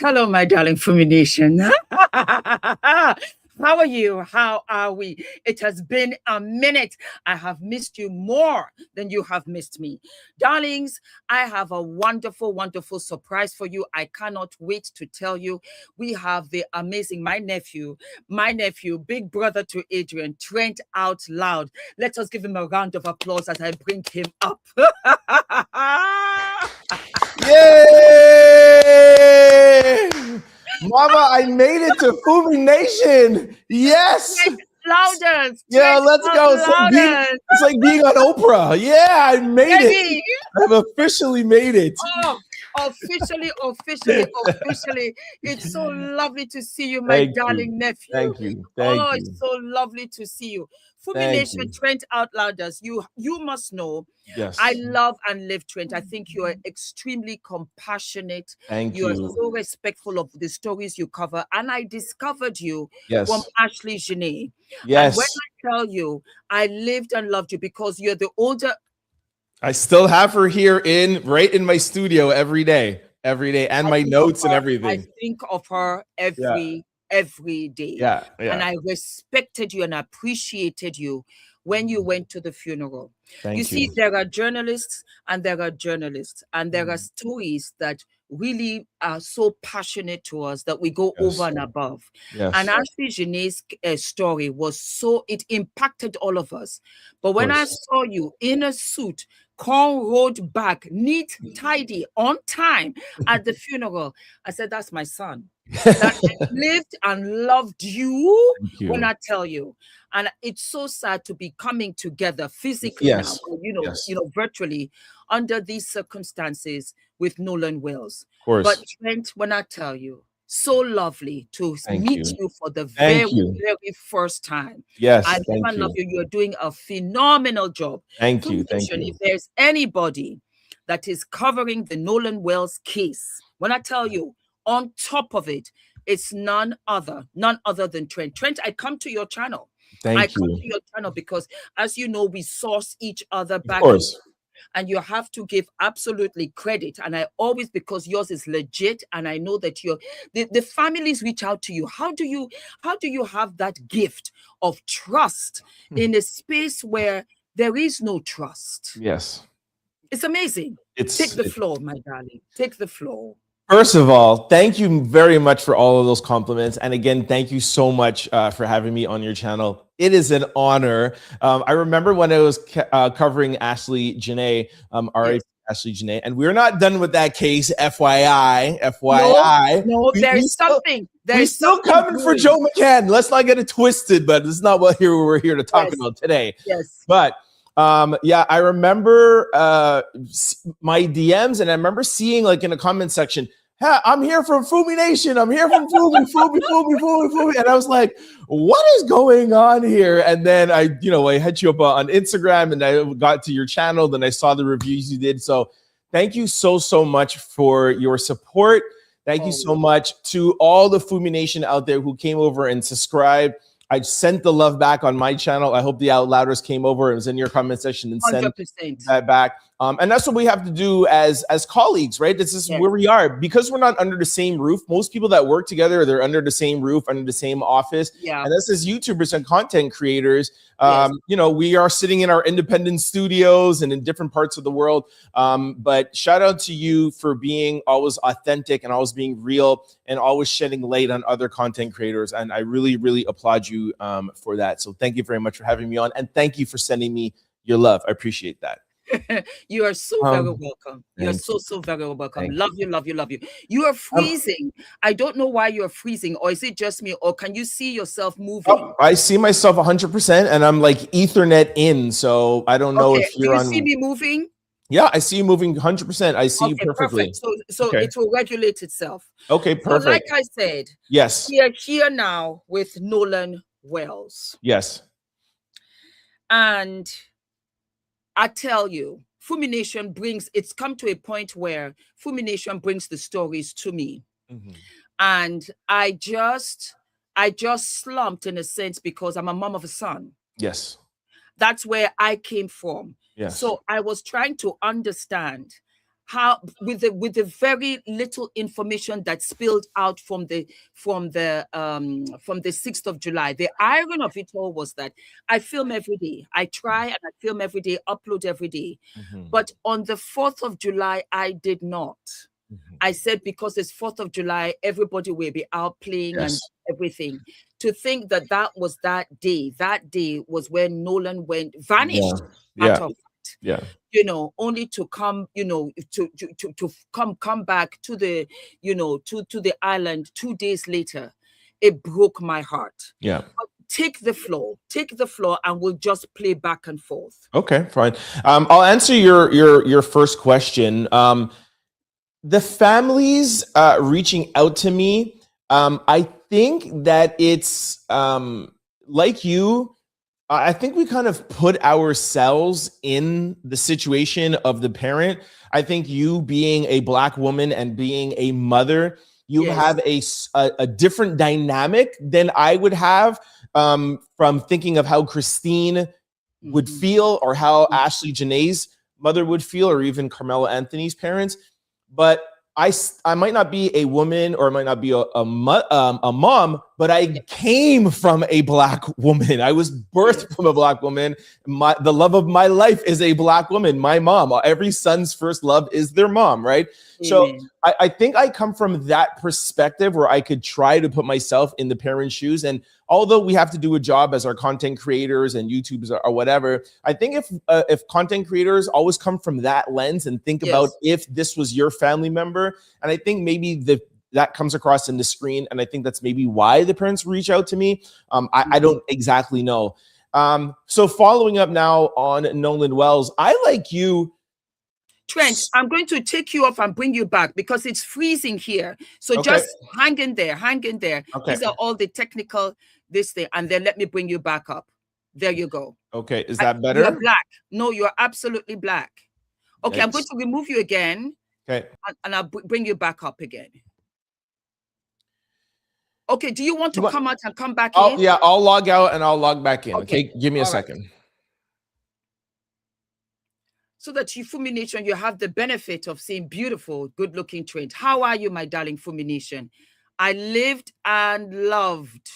Hello, my darling FumiNation. How are you? How are we? It has been a minute. I have missed you more than you have missed me. Darlings, I have a wonderful, wonderful surprise for you. I cannot wait to tell you. We have the amazing, my nephew, big brother to Adrian, Trent Out Loud. Let us give him a round of applause as I bring him up. Yay! Mama, I made it to FumiNation. Yes. Louders. Yeah, let's go. It's like being on Oprah. Yeah, I made it. I've officially made it. Oh, officially. It's so lovely to see you, my darling nephew. Thank you. It's so lovely to see you. FumiNation, Trent Outlanders, you must know. Yes. I love and live Trent. I think you are extremely compassionate. You are so respectful of the stories you cover. And I discovered you from Ashley Genet. Yes. And when I tell you, I lived and loved you because you're the older. I still have her here right in my studio every day, and my notes and everything. I think of her every day. Yeah. And I respected you and appreciated you when you went to the funeral. Thank you. See, there are journalists and there are journalists, and there are stories that really are so passionate to us that we go over and above. And Ashley Genet's story was it impacted all of us. But when I saw you in a suit, cornrowed back, neat, tidy, on time at the funeral, I said, that's my son. That lived and loved you when I tell you. And it's so sad to be coming together physically now, virtually under these circumstances with Nolan Wells. But Trent, when I tell you, so lovely to meet you for the very first time. Yes, I love you. You're doing a phenomenal job. Thank you. If there's anybody that is covering the Nolan Wells case, when I tell you, on top of it, it's none other than Trent. Trent, I come to your channel. I come to your channel because, as you know, we source each other back. And you have to give absolutely credit. And I always, because yours is legit, and I know that the families reach out to you. How do you have that gift of trust in a space where there is no trust? Yes. It's amazing. Take the floor, my darling. Take the floor. First of all, thank you very much for all of those compliments. And again, thank you so much for having me on your channel. It is an honor. I remember when I was covering Ashley Genet, Ashley Genet, and we're not done with that case, FYI. No, there's something. We're still coming for Joe McCann. Let's not get it twisted, but this is not what we're here to talk about today. Yes. But I remember my DMs, and I remember seeing like in a comment section, hey, I'm here from FumiNation. I'm here from Fumi. And I was like, what is going on here? And then I hit you up on Instagram, and I got to your channel. Then I saw the reviews you did. So thank you so much for your support. Thank you so much to all the FumiNation out there who came over and subscribed. I sent the love back on my channel. I hope the Outlounders came over and was in your comment section and sent that back. And that's what we have to do as colleagues, right? This is where we are. Because we're not under the same roof, most people that work together, they're under the same roof, under the same office. Yeah. And this is YouTubers and content creators. We are sitting in our independent studios and in different parts of the world. But shout out to you for being always authentic and always being real and always shedding light on other content creators. And I really, really applaud you for that. So thank you very much for having me on. And thank you for sending me your love. I appreciate that. You are so very welcome. You're so very welcome. Love you. You are freezing. I don't know why you're freezing, or is it just me, or can you see yourself moving? I see myself 100%, and I'm like Ethernet in, so I don't know if you're on. Do you see me moving? Yeah, I see you moving 100%. I see you perfectly. Perfect. So it will regulate itself. Okay, perfect. So like I said, yes, we are here now with Nolan Wells. Yes. And I tell you, FumiNation it's come to a point where FumiNation brings the stories to me. And I just slumped in a sense because I'm a mom of a son. Yes. That's where I came from. Yes. So I was trying to understand how with the very little information that spilled out from the 6th of July. The irony of it all was that I film every day. I try and I film every day, upload every day. But on the 4th of July, I did not. I said, because it's 4th of July, everybody will be out playing and everything. To think that that was that day was when Nolan vanished out of it. You know, only to come, you know, to come back to the, you know, to the island 2 days later. It broke my heart. Yeah. But take the floor, and we'll just play back and forth. Okay, fine. I'll answer your first question. The families reaching out to me, I think that it's like you. I think we kind of put ourselves in the situation of the parent. I think you being a Black woman and being a mother, you have a different dynamic than I would have from thinking of how Christine would feel, or how Ashley Janae's mother would feel, or even Carmela Anthony's parents. But I might not be a woman, or I might not be a mom, but I came from a Black woman. I was birthed from a Black woman. The love of my life is a Black woman, my mom. Every son's first love is their mom, right? Amen. So I think I come from that perspective where I could try to put myself in the parent's shoes. And although we have to do a job as our content creators and YouTubers or whatever, I think if content creators always come from that lens and think about if this was your family member, and I think maybe that comes across in the screen, and I think that's maybe why the parents reach out to me. I don't exactly know. So following up now on Nolan Wells, I, like you, Trent, I'm going to take you off and bring you back because it's freezing here. So just hang in there. Okay. These are all the technical this thing, and then let me bring you back up. There you go. Okay, is that better? You're black. No, you're absolutely black. Okay, I'm going to remove you again. Okay. And I'll bring you back up again. Okay, do you want to come out and come back in? Yeah, I'll log out and I'll log back in. Okay, give me a second. So that you, FumiNation, you have the benefit of seeing beautiful, good-looking Trent. How are you, my darling FumiNation? I lived and loved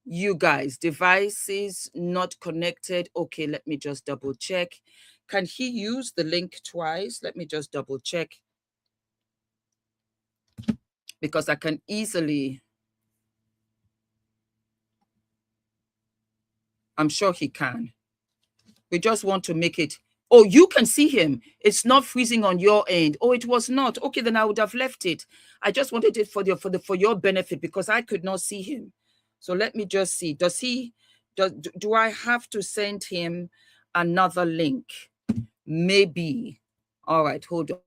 you guys. Devices not connected. Okay, let me just double check. Can he use the link twice? Let me just double check. Because I can easily... I'm sure he can. We just want to make it... Oh, you can see him. It's not freezing on your end. Oh, it was not. Okay, then I would have left it. I just wanted it for your benefit because I could not see him. So let me just see. Do I have to send him another link? Maybe. All right, hold on.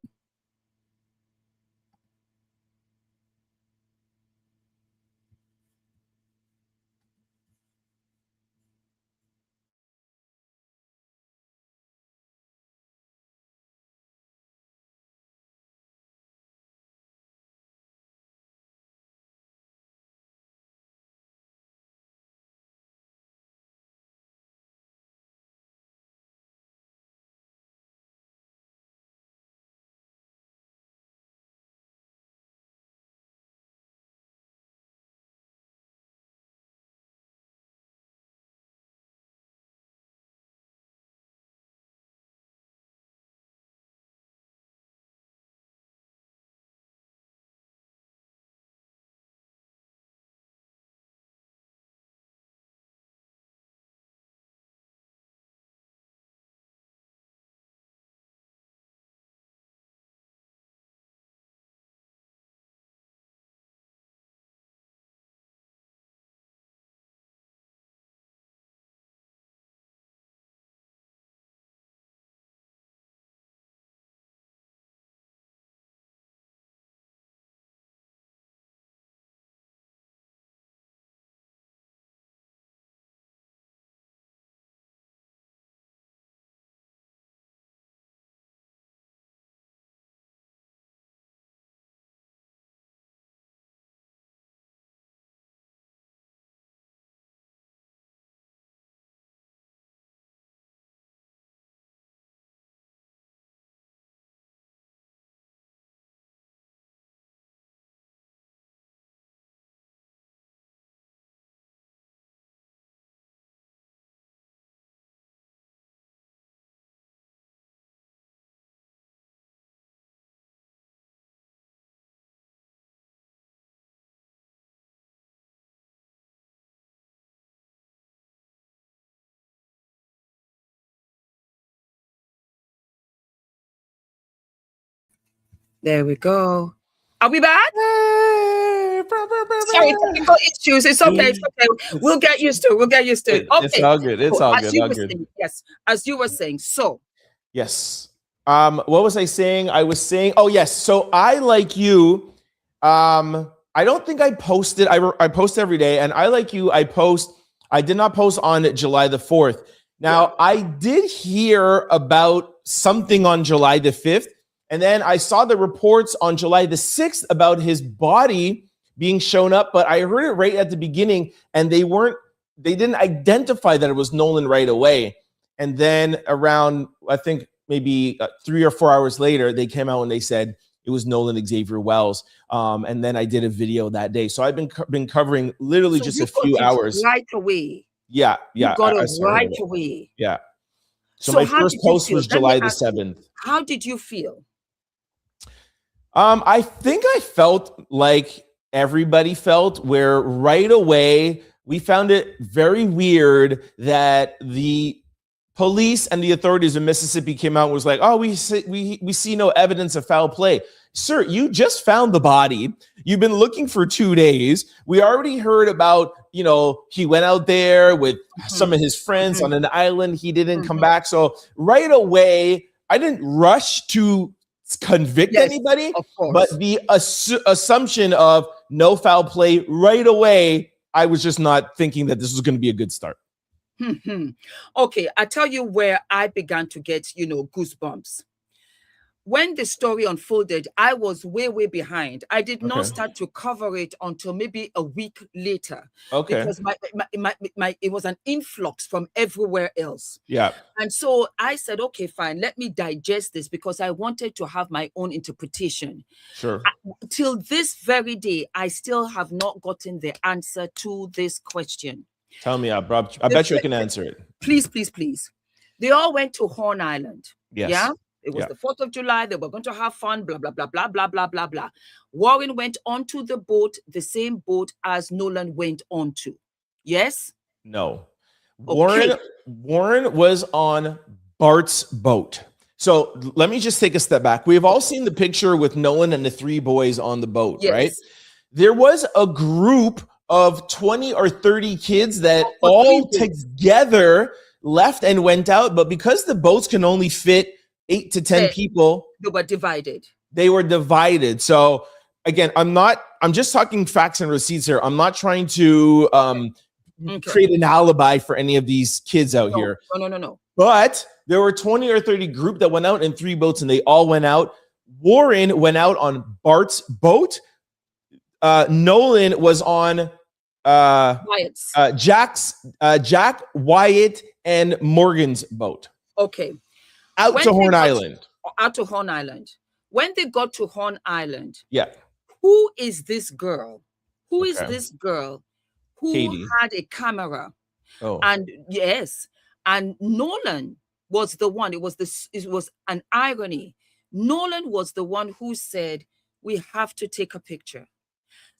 There we go. Are we back? Sorry, technical issues. It's okay. It's okay. We'll get used to it. We'll get used to it. Okay. It's all good. It's all good. All good. Saying, yes, as you were saying. So. Yes. What was I saying? I was saying, oh yes. So I, like you, I don't think I posted. I post every day, and I, like you, I did not post on July the 4th. Now, I did hear about something on July the 5th, and then I saw the reports on July the 6th about his body being shown up, but I heard it right at the beginning, and they didn't identify that it was Nolan right away. And then around, I think maybe 3 or 4 hours later, they came out and they said it was Nolan Xavier Wells. And then I did a video that day. So I've been covering literally just a few hours. Right away. Yeah. You got it right away. Yeah. So my first post was July the 7th. How did you feel? I think I felt like everybody felt, where right away we found it very weird that the police and the authorities in Mississippi came out and was like, oh, we see no evidence of foul play. Sir, you just found the body. You've been looking for 2 days. We already heard about, he went out there with some of his friends on an island. He didn't come back. So right away, I didn't rush to convict anybody, but the assumption of no foul play right away, I was just not thinking that this was going to be a good start. Okay, I tell you where I began to get, goosebumps. When the story unfolded, I was way behind. I did not start to cover it until maybe a week later. Okay. Because it was an influx from everywhere else. Yeah. And so I said, okay, fine, let me digest this, because I wanted to have my own interpretation. Sure. Till this very day, I still have not gotten the answer to this question. Tell me, bro. I bet you I can answer it. Please. They all went to Horn Island. Yes. Yeah. It was the 4th of July. They were going to have fun, blah, blah, blah, blah, blah, blah, blah, blah. Warren went onto the boat, the same boat as Nolan went onto. Yes? No. Okay. Warren was on Bart's boat. So let me just take a step back. We have all seen the picture with Nolan and the 3 boys on the boat, right? There was a group of 20 or 30 kids that all together left and went out, but because the boats can only fit 8 to 10 people, they were divided. So again, I'm just talking facts and receipts here. I'm not trying to create an alibi for any of these kids out here. No. But there were 20 or 30 group that went out in 3 boats, and they all went out. Warren went out on Bart's boat. Nolan was on Jack, Wyatt, and Morgan's boat. Okay. Out to Horn Island. When they got to Horn Island, who is this girl? Who is this girl who Katie had a camera? And and Nolan was the one. It was an irony. Nolan was the one who said, we have to take a picture.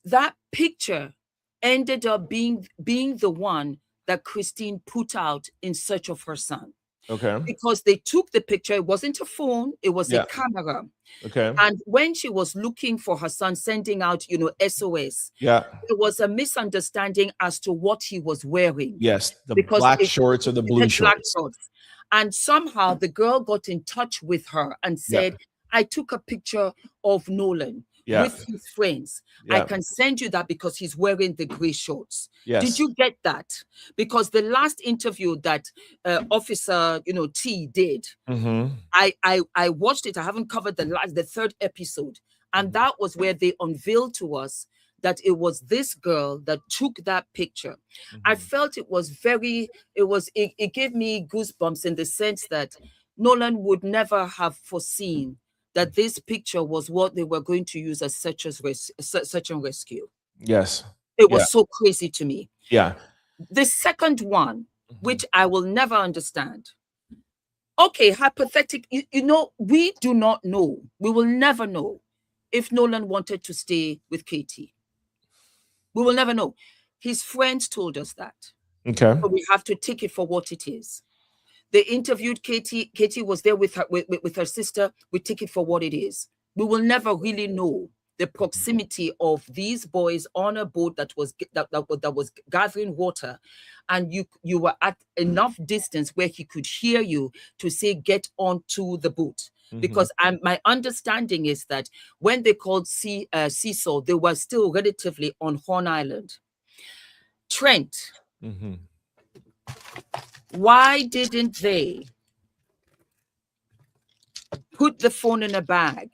That picture ended up being the one that Christine put out in search of her son. Okay. Because they took the picture. It wasn't a phone, it was a camera. Okay. And when she was looking for her son, sending out, SOS, there was a misunderstanding as to what he was wearing. Yes, the black shorts or the blue shorts. And somehow the girl got in touch with her and said, I took a picture of Nolan with his friends. I can send you that because he's wearing the gray shorts. Did you get that? Because the last interview that Officer T did, I watched it. I haven't covered the 3rd episode, and that was where they unveiled to us that it was this girl that took that picture. I felt it gave me goosebumps in the sense that Nolan would never have foreseen that this picture was what they were going to use as search and rescue. Yes. It was so crazy to me. Yeah. The second one, which I will never understand. Okay, hypothetic, we do not know. We will never know if Nolan wanted to stay with Katie. We will never know. His friends told us that. Okay. So we have to take it for what it is. They interviewed Katie. Katie was there with her sister. We take it for what it is. We will never really know the proximity of these boys on a boat that was gathering water, and you were at enough distance where he could hear you to say, get onto the boat. Because my understanding is that when they called Seesaw, they were still relatively on Horn Island. Trent, why didn't they put the phone in a bag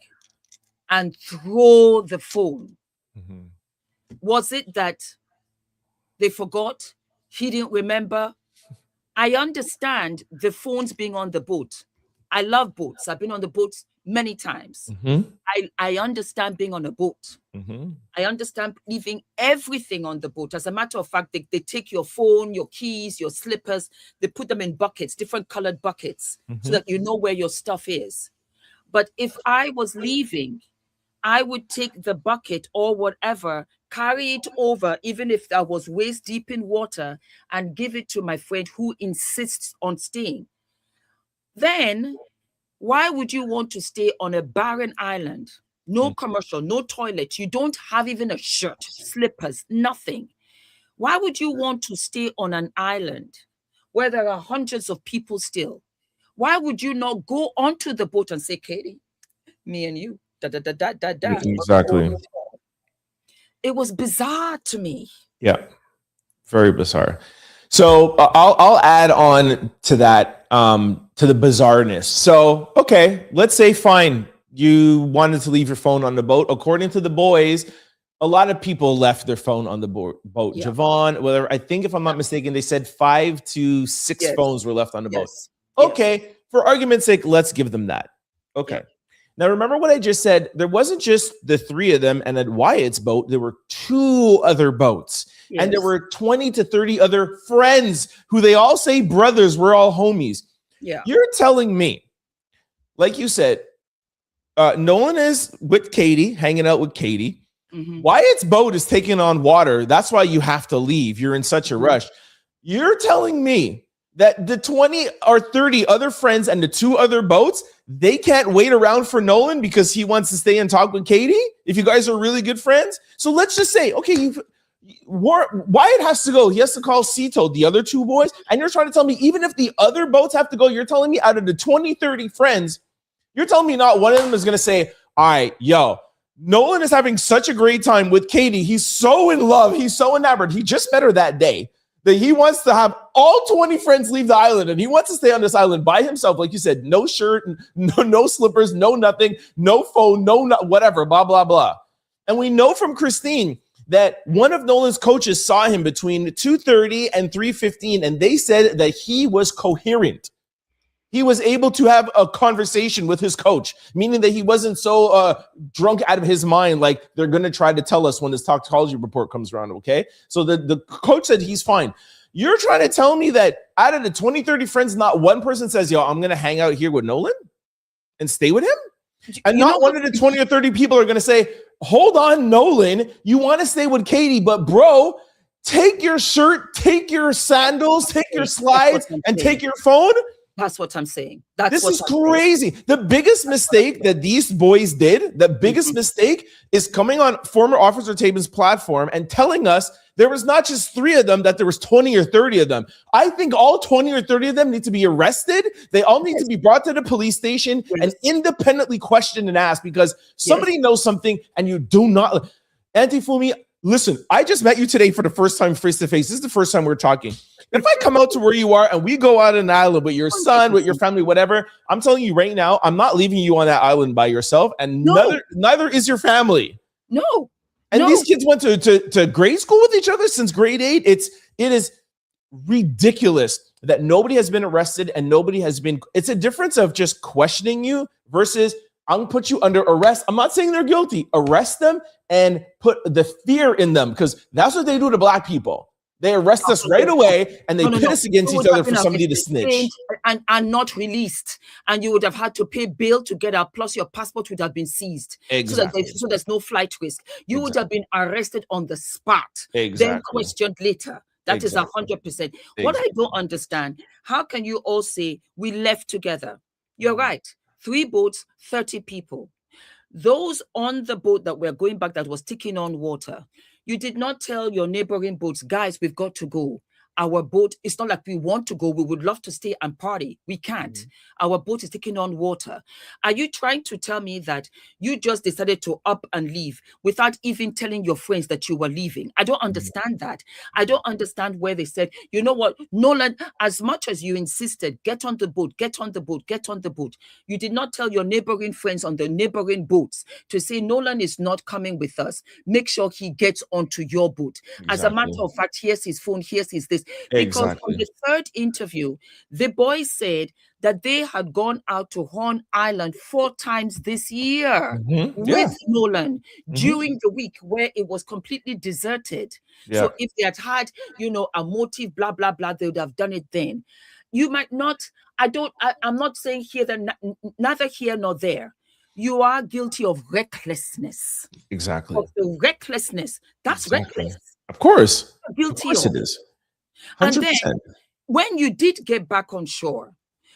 and throw the phone? Was it that they forgot? He didn't remember? I understand the phones being on the boat. I love boats. I've been on the boats many times. I understand being on a boat. I understand leaving everything on the boat. As a matter of fact, they take your phone, your keys, your slippers, they put them in buckets, different colored buckets, so that you know where your stuff is. But if I was leaving, I would take the bucket or whatever, carry it over, even if I was waist deep in water, and give it to my friend who insists on staying. Then why would you want to stay on a barren island? No commercial, no toilet. You don't have even a shirt, slippers, nothing. Why would you want to stay on an island where there are hundreds of people still? Why would you not go onto the boat and say, Katie, me and you, da da da da da da? Exactly. It was bizarre to me. Yeah, very bizarre. So I'll add on to that, to the bizarreness. So, okay, let's say, fine, you wanted to leave your phone on the boat. According to the boys, a lot of people left their phone on the boat. Yeah. Javon, whether I think, if I'm not mistaken, they said 5 to 6 phones were left on the boat. Okay, for argument's sake, let's give them that. Okay. Yeah. Now, remember what I just said? There wasn't just the 3 of them and at Wyatt's boat. There were 2 other boats. Yes. And there were 20 to 30 other friends who they all say brothers. We're all homies. Yeah. You're telling me, like you said, Nolan is with Katie, hanging out with Katie. Wyatt's boat is taking on water. That's why you have to leave. You're in such a rush. You're telling me that the 20 or 30 other friends and the 2 other boats, they can't wait around for Nolan because he wants to stay and talk with Katie? If you guys are really good friends? So let's just say, okay, Wyatt has to go. He has to call Cito, the other 2 boys. And you're trying to tell me, even if the other boats have to go, you're telling me out of the 20, 30 friends, you're telling me not one of them is going to say, all right, yo, Nolan is having such a great time with Katie. He's so in love. He's so enamored. He just met her that day that he wants to have all 20 friends leave the island, and he wants to stay on this island by himself. Like you said, no shirt, no slippers, no nothing, no phone, no whatever, blah, blah, blah. And we know from Christine that one of Nolan's coaches saw him between 2:30 and 3:15, and they said that he was coherent. He was able to have a conversation with his coach, meaning that he wasn't so drunk out of his mind like they're going to try to tell us when this toxicology report comes around, okay? So the coach said he's fine. You're trying to tell me that out of the 20, 30 friends, not one person says, yo, I'm going to hang out here with Nolan and stay with him? And not one of the 20 or 30 people are going to say, hold on, Nolan, you want to stay with Katie, but bro, take your shirt, take your sandals, take your slides, and take your phone? That's what I'm saying. This is crazy. The biggest mistake that these boys did, the biggest mistake is coming on former Officer Taben's platform and telling us there was not just 3 of them, that there was 20 or 30 of them. I think all 20 or 30 of them need to be arrested. They all need to be brought to the police station and independently questioned and asked, because somebody knows something and you do not. Auntie Fumi, listen, I just met you today for the first time face to face. This is the first time we're talking. If I come out to where you are and we go out on an island with your son, with your family, whatever, I'm telling you right now, I'm not leaving you on that island by yourself, and neither is your family. No. And these kids went to grade school with each other since grade 8. It is ridiculous that nobody has been arrested and nobody has been. It's a difference of just questioning you versus I'm going to put you under arrest. I'm not saying they're guilty. Arrest them and put the fear in them, because that's what they do to Black people. They arrest us right away and they pit us against each other for somebody to snitch. And not released. And you would have had to pay bail to get out, plus your passport would have been seized. Exactly. So there's no flight risk. You would have been arrested on the spot. Exactly. Then questioned later. That is 100%. What I don't understand, how can you all say we left together? You're right. 3 boats, 30 people. those on the boat that were going back that was taking on water, you did not tell your neighboring boats, guys, we've got to go. Our boat, it's not like we want to go. We would love to stay and party. We can't. Our boat is taking on water. Are you trying to tell me that you just decided to up and leave without even telling your friends that you were leaving? I don't understand that. I don't understand where they said, you know what, Nolan, as much as you insisted, get on the boat, get on the boat, get on the boat. You did not tell your neighboring friends on the neighboring boats to say, Nolan is not coming with us. Make sure he gets onto your boat. As a matter of fact, here's his phone, here's his this. Because on the third interview, the boys said that they had gone out to Horn Island 4 times this year with Nolan during the week where it was completely deserted. So if they had had, you know, a motive, blah, blah, blah, they would have done it then. You might not, I'm not saying here that neither here nor there. You are guilty of recklessness. Exactly. Of the recklessness. That's reckless. Of course. Guilty of course of it is. 100%. And then when you did get back on shore,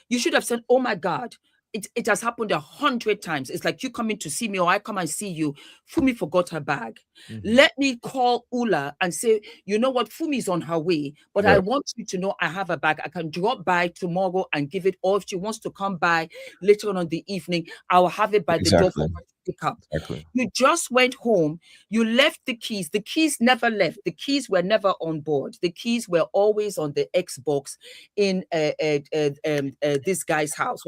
you should have said, oh my God, it has happened 100 times. It's like you coming to see me or I come and see you. Fumi forgot her bag. Let me call Ula and say, you know what, Fumi's on her way, but I want you to know I have a bag. I can drop by tomorrow and give it, or if she wants to come by later on in the evening, I'll have it by the door for her to pick up. You just went home. You left the keys. The keys never left. The keys were never on board. The keys were always on the Xbox in this guy's house.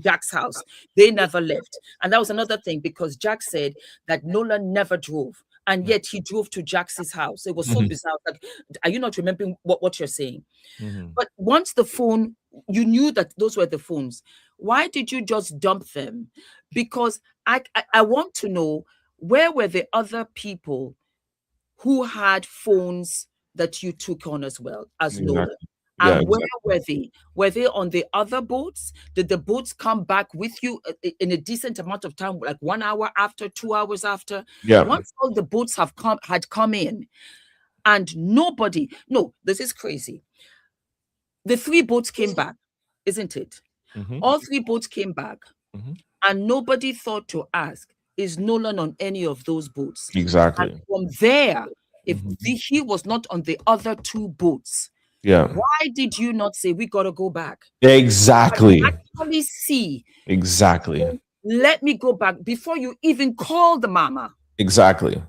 Jack's house. They never left. And that was another thing, because Jack said that Nolan never drove, and yet he drove to Jack's house. It was so bizarre. Like, are you not remembering what you're saying? But once the phone, you knew that those were the phones. Why did you just dump them? Because I want to know, where were the other people who had phones that you took on as well as Nolan? And where were they? Were they on the other boats? Did the boats come back with you in a decent amount of time, like 1 hour after, 2 hours after? Once all the boats had come in, and nobody, no, this is crazy. The 3 boats came back, isn't it? All 3 boats came back, and nobody thought to ask, is Nolan on any of those boats? And from there, if he was not on the other 2 boats, why did you not say, we got to go back? Exactly. Actually see. Exactly. Let me go back before you even call the mama. Exactly.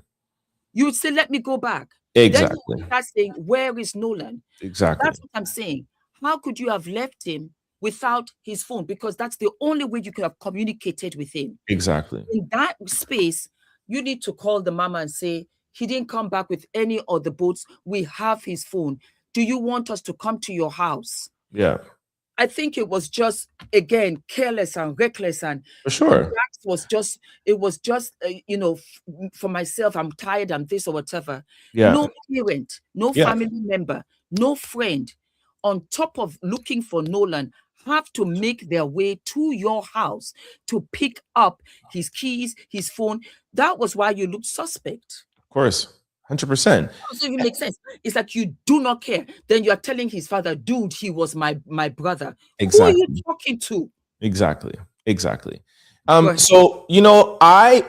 You would say, let me go back. Exactly. Then you start saying, where is Nolan? Exactly. That's what I'm saying. How could you have left him without his phone? Because that's the only way you could have communicated with him. Exactly. In that space, you need to call the mama and say, he didn't come back with any of the boats. We have his phone. Do you want us to come to your house? I think it was just, again, careless and reckless. And for sure, it was just, you know, for myself, I'm tired, I'm this or whatever. No parent, no family member, no friend, on top of looking for Nolan, have to make their way to your house to pick up his keys, his phone. That was why you looked suspect. Of course. 100%. It doesn't even make sense. It's like you do not care. Then you are telling his father, dude, he was my brother. Exactly. Who are you talking to? Exactly. So, you know,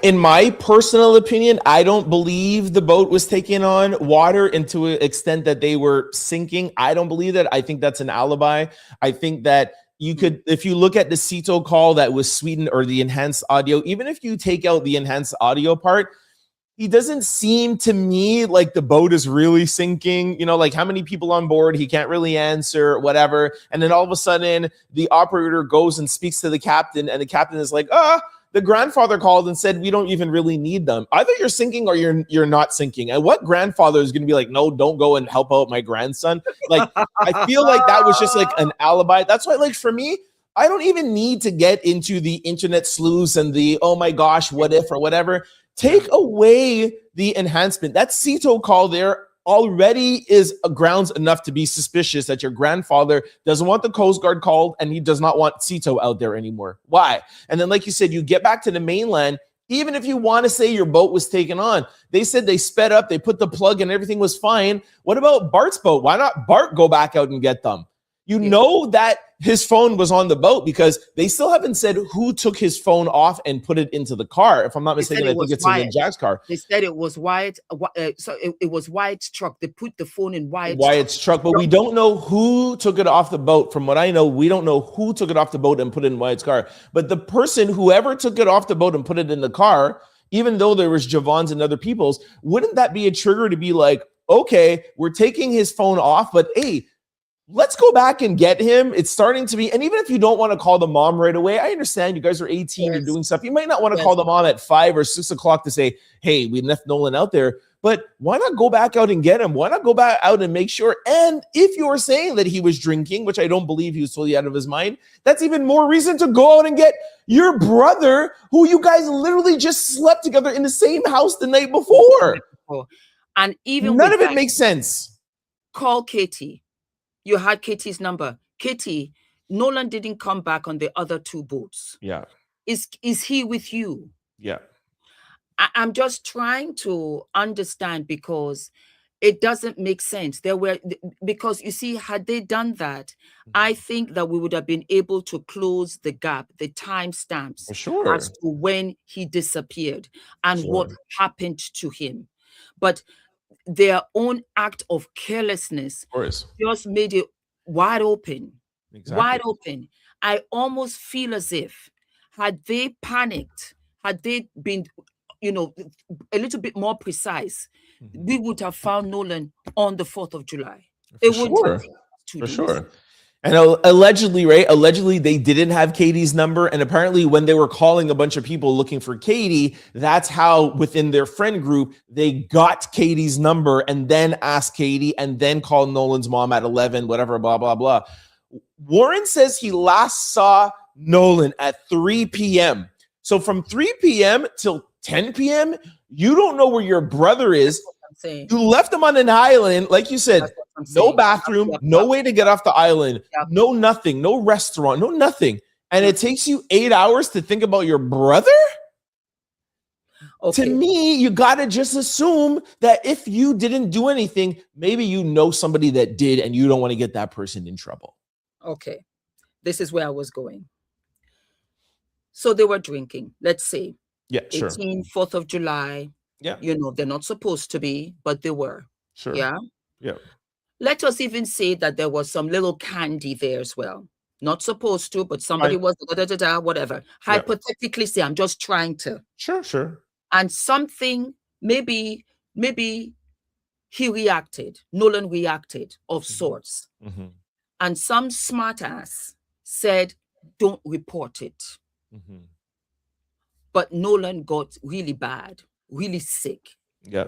in my personal opinion, I don't believe the boat was taking on water into an extent that they were sinking. I don't believe that. I think that's an alibi. I think that you could, if you look at the Cito call that was sweetened, or the enhanced audio, even if you take out the enhanced audio part, he doesn't seem to me like the boat is really sinking, you know, like how many people on board, he can't really answer, whatever. And then all of a sudden the operator goes and speaks to the captain, and the captain is like, the grandfather called and said, we don't even really need them. Either you're sinking or you're not sinking. And what grandfather is going to be like, no, don't go and help out my grandson? Like, I feel like that was just like an alibi. That's why, like, for me, I don't even need to get into the internet sleuths and the, oh my gosh, what if or whatever. Take away the enhancement. That Cito call there already is grounds enough to be suspicious that your grandfather doesn't want the Coast Guard called, and he does not want Cito out there anymore. Why? And then, like you said, you get back to the mainland. Even if you want to say your boat was taken on, they said they sped up, they put the plug and everything was fine. What about Bart's boat? Why not Bart go back out and get them? You know that his phone was on the boat because they still haven't said who took his phone off and put it into the car. If I'm not mistaken, I think it's in Jack's car. They said it was Wyatt. So it was Wyatt's truck. They put the phone in Wyatt's truck, but we don't know who took it off the boat. From what I know, we don't know who took it off the boat and put it in Wyatt's car. But the person, whoever took it off the boat and put it in the car, even though there was Javon's and other people's, wouldn't that be a trigger to be like, okay, we're taking his phone off, but hey, let's go back and get him. It's starting to be, and even if you don't want to call the mom right away, I understand you guys are 18, you're doing stuff. You might not want to call the mom at 5 or 6 o'clock to say, hey, we left Nolan out there, but why not go back out and get him? Why not go back out and make sure? And if you're saying that he was drinking, which I don't believe he was totally out of his mind, that's even more reason to go out and get your brother, who you guys literally just slept together in the same house the night before. And even none of it makes sense. Call Katie. You had Katie's number. Katie, Nolan didn't come back on the other 2 boats. Yeah. Is he with you? Yeah. I'm just trying to understand because it doesn't make sense. Because you see, had they done that, I think that we would have been able to close the gap, the timestamps as to when he disappeared and what happened to him. But their own act of carelessness just made it wide open. Wide open. I almost feel as if had they panicked, had they been, a little bit more precise, we would have found Nolan on the 4th of July. It wouldn't have taken 2 days. For sure. And allegedly, right? Allegedly, they didn't have Katie's number. And apparently, when they were calling a bunch of people looking for Katie, that's how within their friend group, they got Katie's number and then asked Katie and then called Nolan's mom at 11, whatever, blah, blah, blah. Warren says he last saw Nolan at 3 p.m. So from 3 p.m. till 10 p.m., you don't know where your brother is. You left him on an island, like you said, no bathroom, no way to get off the island, no nothing, no restaurant, no nothing. And it takes you 8 hours to think about your brother? To me, you got to just assume that if you didn't do anything, maybe you know somebody that did and you don't want to get that person in trouble. Okay. This is where I was going. So they were drinking, let's say. Yeah, sure. 4th of July. Yeah. They're not supposed to be, but they were. Sure. Yeah. Yeah. Let us even say that there was some little candy there as well. Not supposed to, but somebody was whatever. Hypothetically say, I'm just trying to. Sure. And something, maybe he reacted. Nolan reacted of sorts. And some smartass said, don't report it. But Nolan got really bad, really sick. Yeah.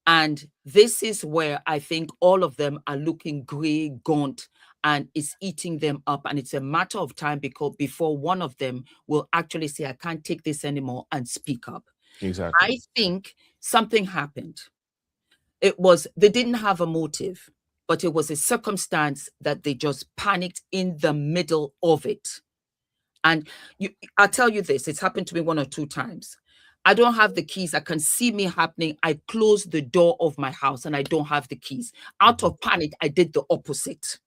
And this is where I think all of them are looking gray, gaunt, and it's eating them up. And it's a matter of time before one of them will actually say, I can't take this anymore and speak up. Exactly. I think something happened. They didn't have a motive, but it was a circumstance that they just panicked in the middle of it. And I'll tell you this, it's happened to me 1 or 2 times. I don't have the keys. I can see me happening. I close the door of my house and I don't have the keys. Out of panic, I did the opposite.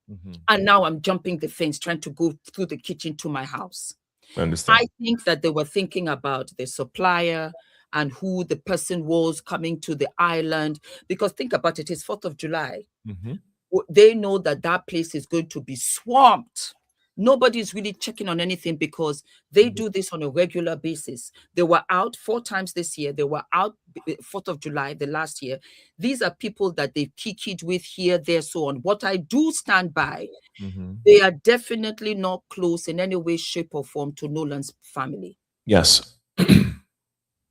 And now I'm jumping the fence, trying to go through the kitchen to my house. I understand. I think that they were thinking about the supplier and who the person was coming to the island. Because think about it, it's 4th of July. They know that place is going to be swamped. Nobody's really checking on anything because they do this on a regular basis. They were out 4 times this year. They were out 4th of July, the last year. These are people that they've kikied with here, there, so on. What I do stand by, they are definitely not close in any way, shape, or form to Nolan's family. Yes.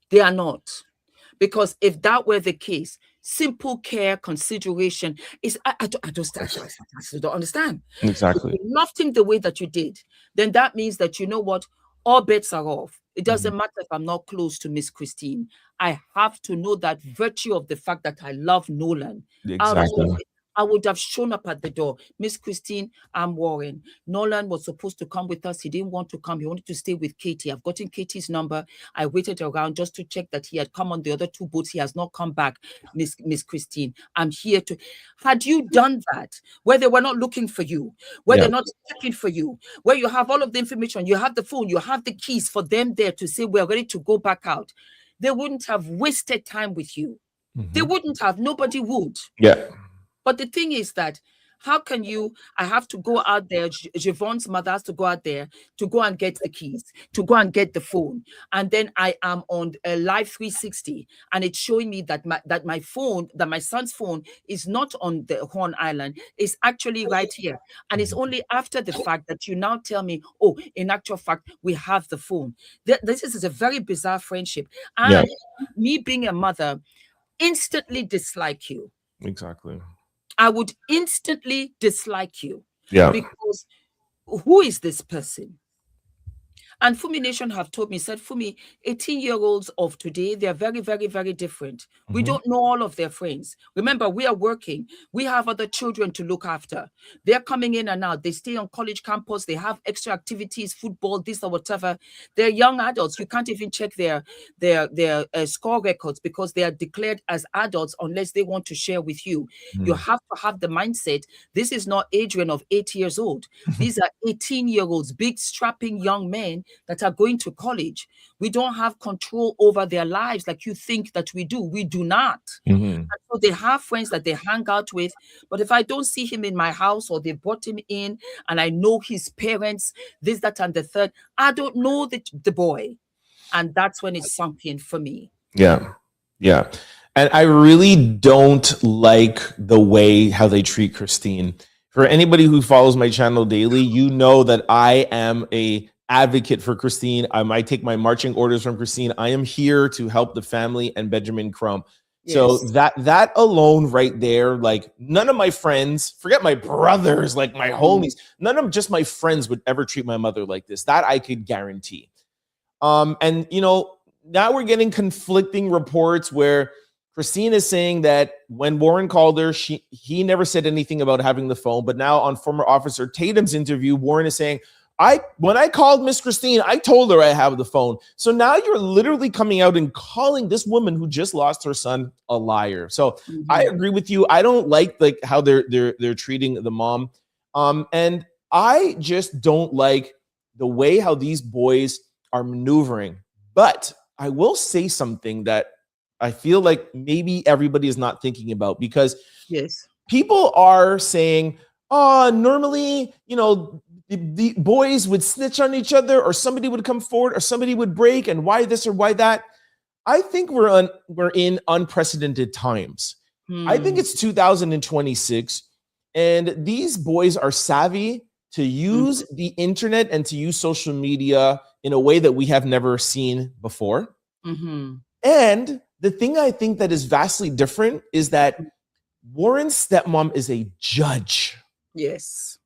They are not. Because if that were the case, simple care, consideration is, I don't understand. Exactly. If you loved him the way that you did, then that means that, you know what, all bets are off. It doesn't matter if I'm not close to Miss Christine. I have to know that virtue of the fact that I love Nolan. Exactly. I would have shown up at the door. Miss Christine, I'm Warren. Nolan was supposed to come with us. He didn't want to come. He wanted to stay with Katie. I've gotten Katie's number. I waited around just to check that he had come on the other 2 boats. He has not come back, Miss Christine. I'm here to... Had you done that, where they were not looking for you, where they're not checking for you, where you have all of the information, you have the phone, you have the keys for them there to say, we're ready to go back out, they wouldn't have wasted time with you. They wouldn't have. Nobody would. Yeah. But the thing is that, how can you... I have to go out there. Javon's mother has to go out there to go and get the keys, to go and get the phone. And then I am on a live 360, and it's showing me that my son's phone is not on the Horn Island. It's actually right here. And it's only after the fact that you now tell me, oh, in actual fact, we have the phone. This is a very bizarre friendship. And me being a mother, instantly dislike you. Exactly. I would instantly dislike you. Yeah. Because who is this person? And FumiNation have told me, said, Fumi, 18-year-olds of today, they're very, very, very different. We don't know all of their friends. Remember, we are working. We have other children to look after. They're coming in and out. They stay on college campus. They have extra activities, football, this or whatever. They're young adults. You can't even check their score records because they are declared as adults unless they want to share with you. You have to have the mindset. This is not Adrian of 8 years old. These are 18-year-olds, big, strapping young men that are going to college. We don't have control over their lives like you think that we do. We do not. And so they have friends that they hang out with. But if I don't see him in my house, or they brought him in and I know his parents, this, that, and the third, I don't know the boy. And that's when it's sunk in for me. Yeah. Yeah. And I really don't like the way how they treat Christine. For anybody who follows my channel daily, you know that I am a advocate for Christine. I take my marching orders from Christine. I am here to help the family and Benjamin Crump. Yes. So that alone right there, like none of my friends, forget my brothers, like my homies, none of just my friends would ever treat my mother like this. That I could guarantee. And you know, now we're getting conflicting reports where Christine is saying that when Warren called her, he never said anything about having the phone. But now on former Officer Tatum's interview, Warren is saying, when I called Miss Christine, I told her I have the phone. So now you're literally coming out and calling this woman who just lost her son a liar. So I agree with you. I don't like how they're treating the mom. And I just don't like the way how these boys are maneuvering. But I will say something that I feel like maybe everybody is not thinking about, because people are saying, oh, normally, you know, the boys would snitch on each other, or somebody would come forward, or somebody would break, and why this or why that. I think we're in unprecedented times. I think it's 2026, and these boys are savvy to use the internet and to use social media in a way that we have never seen before. And the thing I think that is vastly different is that Warren's stepmom is a judge. Yes.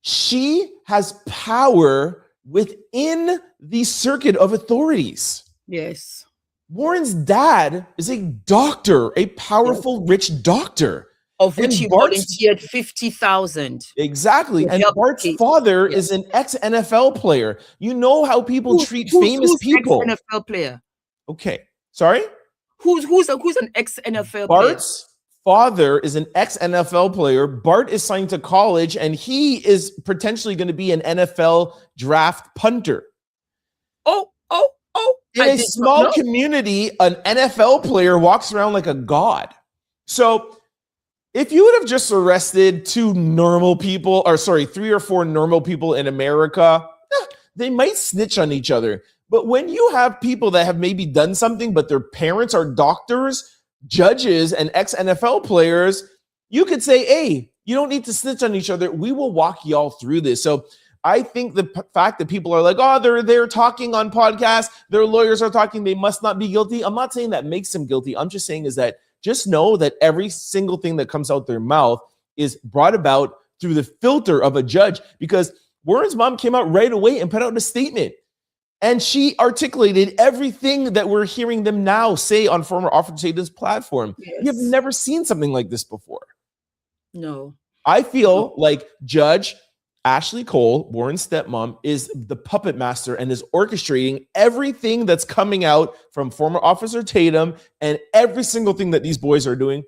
She has power within the circuit of authorities. Yes. Warren's dad is a doctor, a powerful, rich doctor. Of which he volunteered 50,000. Exactly. And Bart's father is an ex-NFL player. You know how people treat famous people. Who's ex-NFL player? Okay. Sorry? Who's an ex-NFL player? Bart's father is an ex-NFL player. Bart is signed to college, and he is potentially going to be an NFL draft punter. In a small community, an NFL player walks around like a god. So if you would have just arrested 3 or 4 normal people in America, they might snitch on each other. But when you have people that have maybe done something, but their parents are doctors, judges, and ex-NFL players, you could say, hey, you don't need to snitch on each other. We will walk y'all through this. So I think the fact that people are like, oh, they're talking on podcasts, their lawyers are talking, they must not be guilty. I'm not saying that makes them guilty. I'm just saying is that just know that every single thing that comes out their mouth is brought about through the filter of a judge, because Warren's mom came out right away and put out a statement. And she articulated everything that we're hearing them now say on former Officer Tatum's platform. Yes. We have never seen something like this before. No. I feel like Judge Ashley Cole, Warren's stepmom, is the puppet master and is orchestrating everything that's coming out from former Officer Tatum and every single thing that these boys are doing.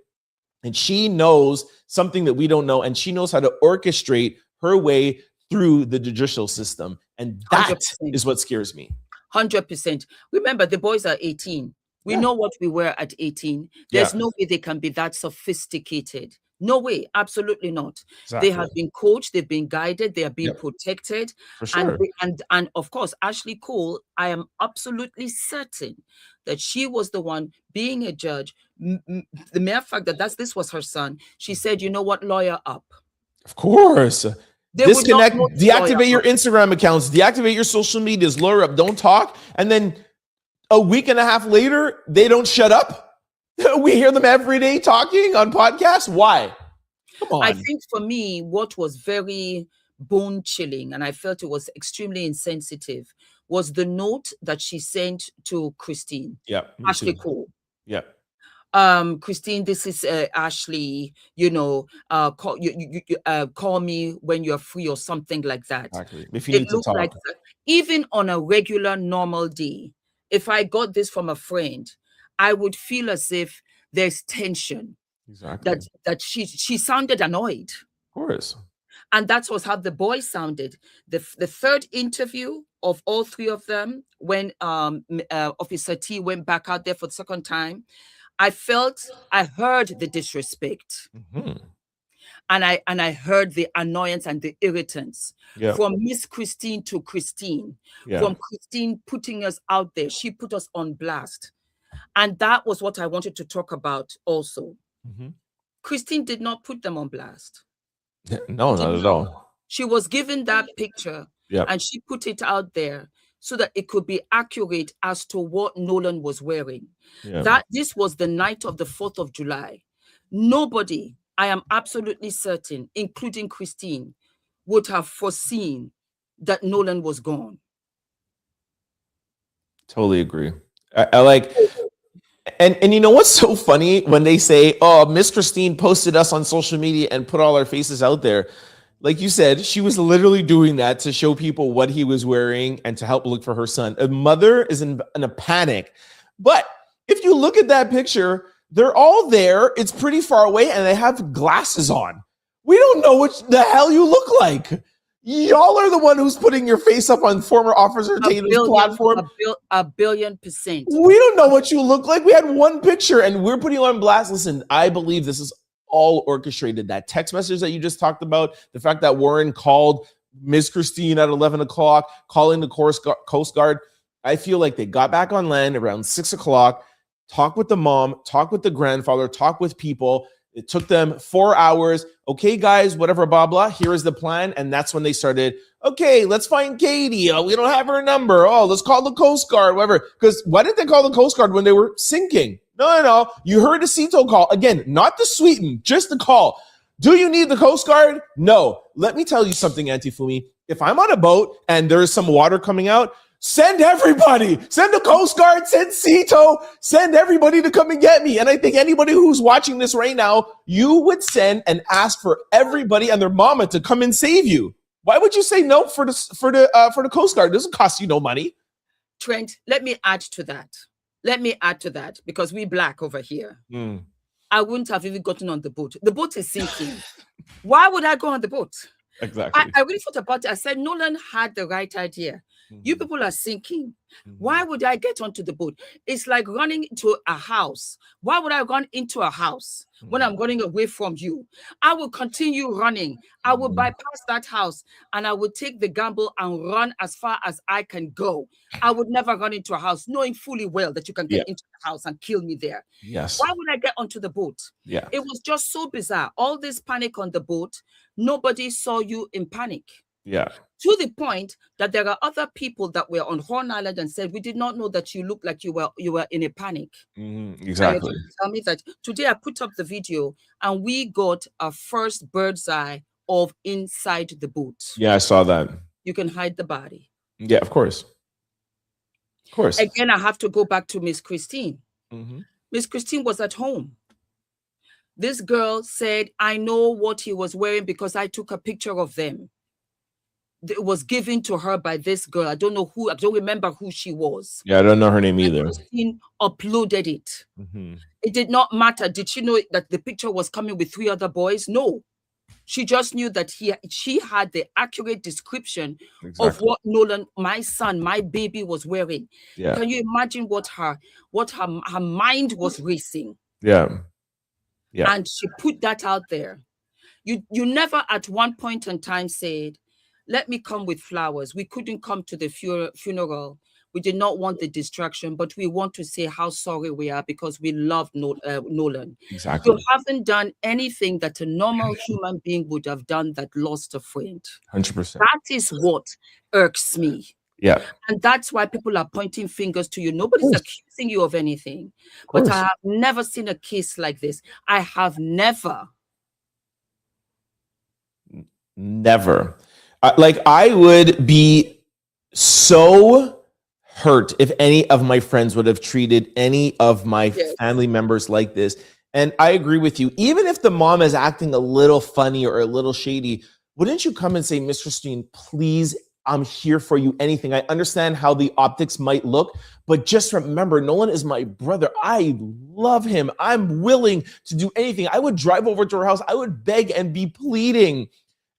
And she knows something that we don't know, and she knows how to orchestrate her way through the judicial system. And that 100%. Is what scares me. 100%. Remember, the boys are 18. We know what we were at 18. There's no way they can be that sophisticated. No way, absolutely not. Exactly. They have been coached, they've been guided, they are being protected. For sure. And of course, Ashley Cole, I am absolutely certain that she was the one being a judge. The mere fact that this was her son, she said, you know what, lawyer up. Of course. Disconnect, deactivate your Instagram accounts, deactivate your social medias, lawyer up, don't talk. And then a week and a half later, they don't shut up. We hear them every day talking on podcasts. Why? Come on. I think for me, what was very bone chilling, and I felt it was extremely insensitive, was the note that she sent to Christine. Yeah. Ashley Cole. Yeah. Christine, this is Ashley, call me when you're free or something like that. Exactly. If you need to talk. Like even on a regular, normal day, if I got this from a friend, I would feel as if there's tension. Exactly. That she sounded annoyed. Of course. And that's how the boys sounded. The third interview of all three of them, when Officer T went back out there for the second time, I heard the disrespect. Mm-hmm. And I heard the annoyance and the irritants from Miss Christine to Christine, from Christine putting us out there. She put us on blast. And that was what I wanted to talk about also. Mm-hmm. Christine did not put them on blast. No, not at all. She was given that picture and she put it out there so that it could be accurate as to what Nolan was wearing. That this was the night of the 4th of July. Nobody, I am absolutely certain, including Christine, would have foreseen that Nolan was gone. Totally agree. I like, and you know what's so funny when they say, oh, Miss Christine posted us on social media and put all our faces out there. Like you said, she was literally doing that to show people what he was wearing and to help look for her son. A mother is in a panic. But if you look at that picture, they're all there. It's pretty far away and they have glasses on. We don't know what the hell you look like. Y'all are the one who's putting your face up on former Officer Tatum's platform. A billion %. We don't know what you look like. We had one picture and we're putting you on blast. Listen, I believe this is all orchestrated. That text message that you just talked about, the fact that Warren called Ms. Christine at 11 o'clock, calling the Coast Guard. I feel like they got back on land around 6 o'clock, talk with the mom, talk with the grandfather, talk with people. It took them 4 hours. Okay, guys, whatever, blah, blah. Here is the plan. And that's when they started, okay, let's find Katie. Oh, we don't have her number. Oh, let's call the Coast Guard, whatever. Because why didn't they call the Coast Guard when they were sinking? No. You heard the CETO call. Again, not the sweeten, just the call. Do you need the Coast Guard? No. Let me tell you something, Auntie Fumi. If I'm on a boat and there's some water coming out, send everybody. Send the Coast Guard, send CETO, send everybody to come and get me. And I think anybody who's watching this right now, you would send and ask for everybody and their mama to come and save you. Why would you say no for the Coast Guard? It doesn't cost you no money. Trent, let me add to that because we Black over here. I wouldn't have even gotten on the boat. The boat is sinking. Why would I go on the boat? Exactly. I really thought about it. I said, Nolan had the right idea. You people are sinking. Why would I get onto the boat? It's like running into a house. Why would I run into a house when I'm running away from you? I will continue running. I will bypass that house and I will take the gamble and run as far as I can go. I would never run into a house knowing fully well that you can get into the house and kill me there. Yes. Why would I get onto the boat? Yeah. It was just so bizarre. All this panic on the boat. Nobody saw you in panic. Yeah. To the point that there are other people that were on Horn Island and said, we did not know that you looked like you were in a panic. Exactly. Tell me that today I put up the video and we got a first bird's eye of inside the boat. Yeah, I saw that. You can hide the body. Yeah, of course. Of course. Again, I have to go back to Miss Christine. Miss Christine was at home. This girl said, I know what he was wearing because I took a picture of them. It was given to her by this girl. I don't know who, I don't remember who she was. Yeah, I don't know her name either. Christine uploaded it. It did not matter. Did she know that the picture was coming with 3 other boys? No. She just knew that she had the accurate description of what Nolan, my son, my baby, was wearing. Yeah. Can you imagine what her mind was racing? Yeah. Yeah. And she put that out there. You never at one point in time said, let me come with flowers. We couldn't come to the funeral. We did not want the distraction, but we want to say how sorry we are because we love Nolan. Exactly. You haven't done anything that a normal human being would have done that lost a friend. 100%. That is what irks me. Yeah. And that's why people are pointing fingers to you. Nobody's accusing you of anything. But I have never seen a case like this. I have never. Like, I would be so hurt if any of my friends would have treated any of my family members like this. And I agree with you. Even if the mom is acting a little funny or a little shady, wouldn't you come and say, Miss Christine, please, I'm here for you, anything. I understand how the optics might look, but just remember, Nolan is my brother. I love him. I'm willing to do anything. I would drive over to her house. I would beg and be pleading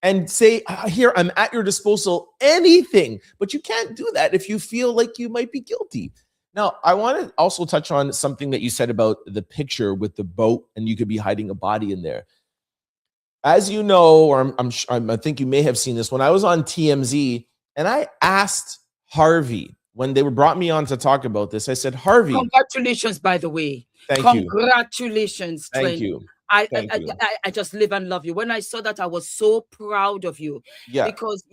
and say, here, I'm at your disposal, anything. But you can't do that if you feel like you might be guilty. Now, I want to also touch on something that you said about the picture with the boat, and you could be hiding a body in there. As you know, or I think you may have seen this, when I was on TMZ, and I asked Harvey, when they brought me on to talk about this, I said, Harvey. Congratulations, by the way. Thank you. Congratulations, Trent. Thank you. I just live and love you. When I saw that, I was so proud of you. Yeah. Because